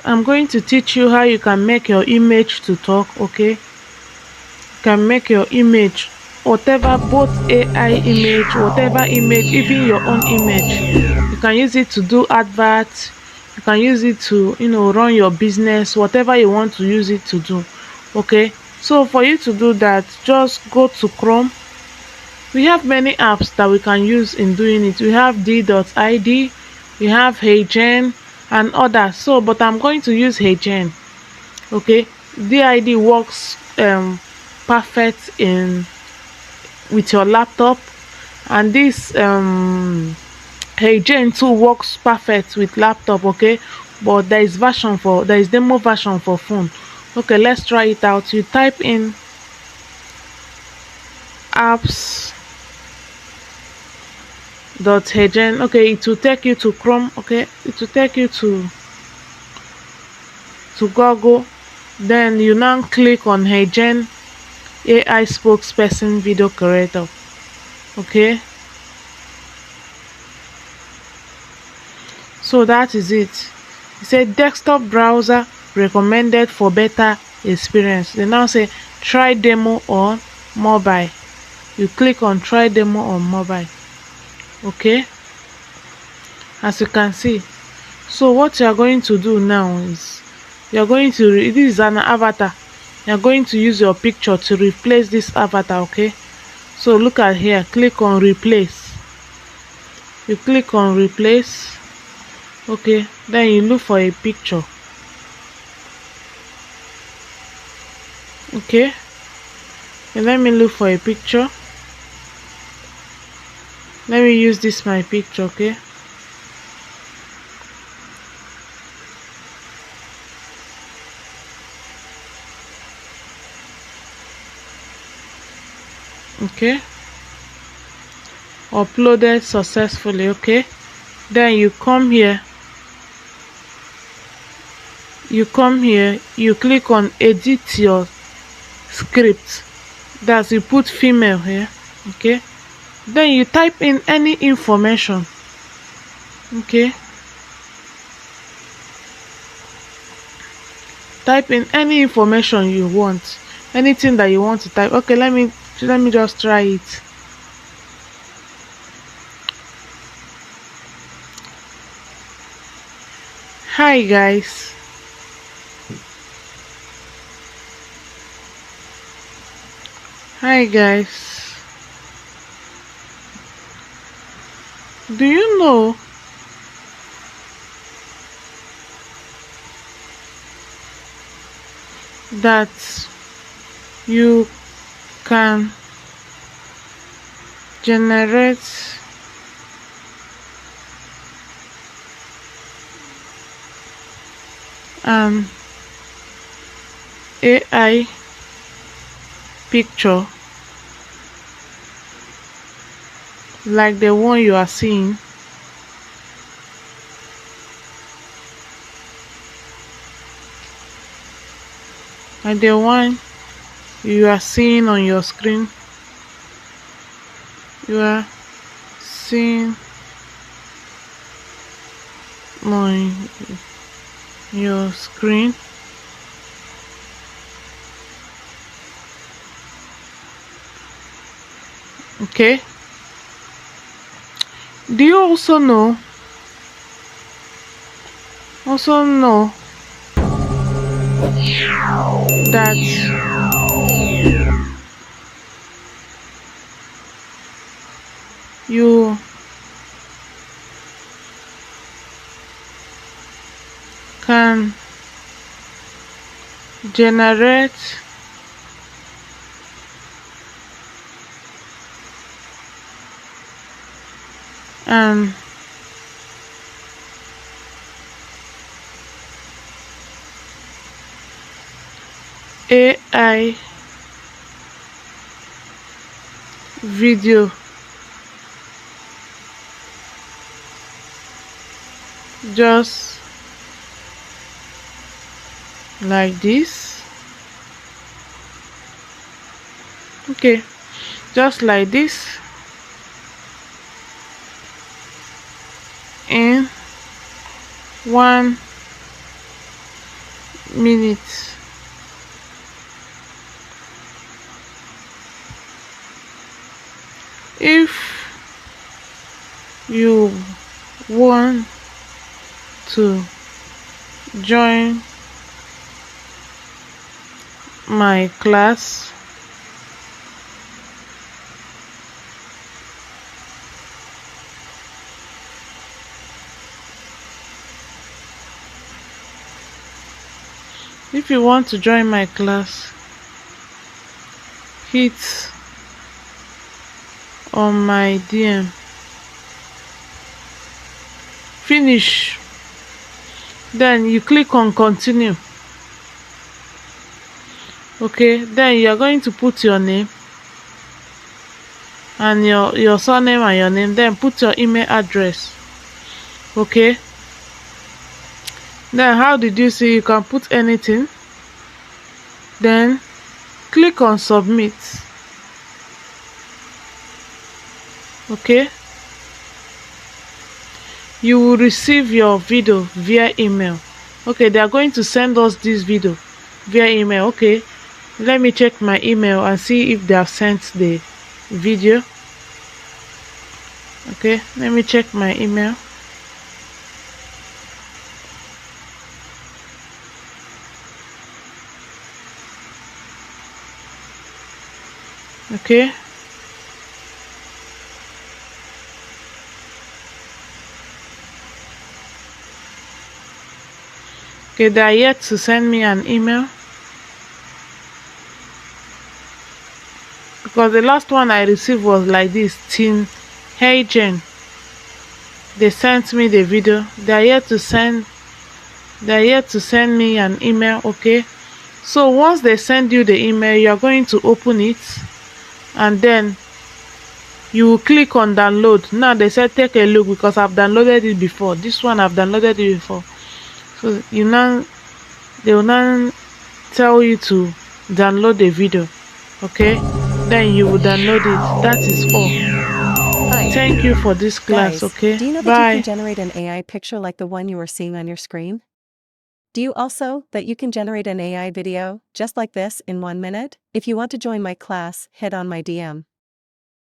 I'm going to teach you how you can make your image to talk. Okay, you can make your image, whatever, both AI image, whatever image, even your own image. You can use it to do adverts. You can use it to, run your business, whatever you want to use it to do. Okay, so for you to do that, just go to Chrome. We have many apps that we can use in doing it. We have D.id, we have HeyGen and others. So, but I'm going to use HeyGen. Okay, DID works perfect in with your laptop, and this HeyGen too works perfect with laptop. Okay, but there is demo version for phone. Okay, let's try it out. You type in apps .heygen. Okay, it will take you to Chrome. Okay, it will take you to Google. Then you now click on HeyGen AI spokesperson video creator. Okay, so that is it. It said desktop browser recommended for better experience. They now say try demo on mobile. You click on try demo on mobile. Okay, as you can see. So what you are going to do now is you're going to this is an avatar. You're going to use your picture to replace this avatar. Okay, so look at here, click on replace. You click on replace. Okay, then you look for a picture. Okay, and let me look for a picture. Let me use this my picture. Okay, okay, uploaded successfully. Okay, then you come here, you click on edit your script. That's, you put female here. Okay, then you type in any information. Okay, type in any information you want, anything that you want to type. Okay, let me just try it. Hi guys, do you know that you can generate an AI picture like the one you are seeing, like the one you are seeing on your screen. You are seeing on your screen. Okay, do you also know that you can generate an AI video just like this? Okay, just like this, in 1 minutes. If you want to join my class, hit on my DM. Finish. Then you click on continue. Okay, then you are going to put your name and your surname and your name, then put your email address. Okay, then how did you see? You can put anything, then click on submit. Okay, you will receive your video via email. Okay, they are going to send us this video via email. Okay, let me check my email and see if they have sent the video. Okay, let me check my email. Okay, they are yet to send me an email, because the last one I received was like this: Team Heijen. They sent me the video. They are yet to send me an email. Okay, so once they send you the email, you are going to open it, and then you will click on download. Now they said take a look, because I've downloaded it before. This one I've downloaded it before. So they will now tell you to download the video. Okay, then you will download it. That is all. Hi. Thank you for this class. Guys, okay, do you know that bye. you can generate an AI picture like the one you are seeing on your screen? Do you also that you can generate an AI video just like this in 1 minute? If you want to join my class, head on my DM.